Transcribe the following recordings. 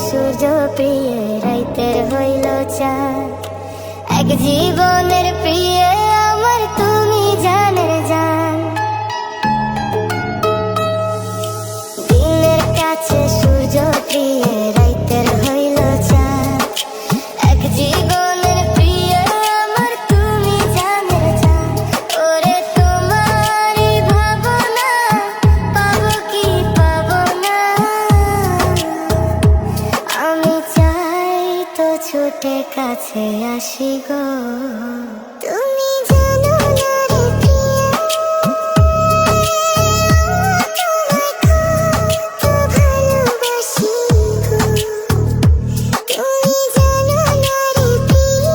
সূর্য প্রিয় রাইতের হইল চাঁদ, এক জীবনের প্রিয় আমার তুমি জানের জান। দিনের কাছে সূর্য প্রিয় রাইতের হইল চাঁদ, এক জীবনের প্রিয় আমার তুমি জানের জান। ওরে তোমারই ভাবনা পাবো কি পাবো না, আমি চাই তো ছুটে কাছে আসি গো। তুমি জানো না রে প্রিয়, তোমায় কত ভালোবাসি গো। তুমি জানো না রে প্রিয়,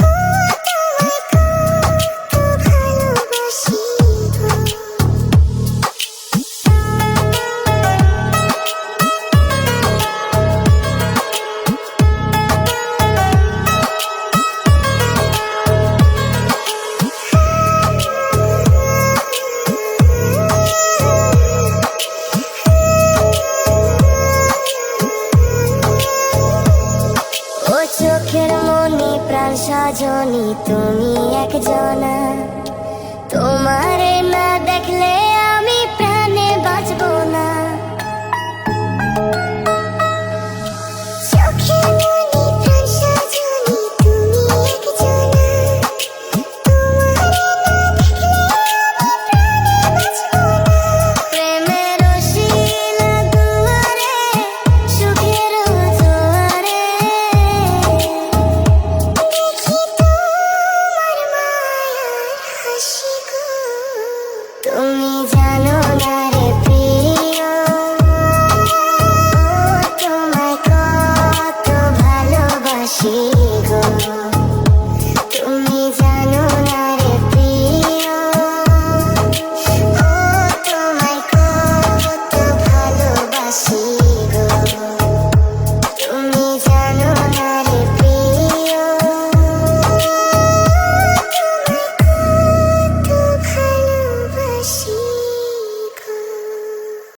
তোমায় কত ভালোবাসি গো। চোখের মনি প্রাণ সাজনি তুমি একজনা, তোমারে না দেখলে আমি প্রাণে বাঁচবো না। চোখের মনি প্রাণ সাজনি তুমি একজনা, তোমারে না দেখলে আমি প্রাণে বাঁচবো না। প্রেমের শিলা দুয়ারে সুখের জোয়ারে তুমি জানো না রে প্রিয়, তোমায় কত ভালোবাসি।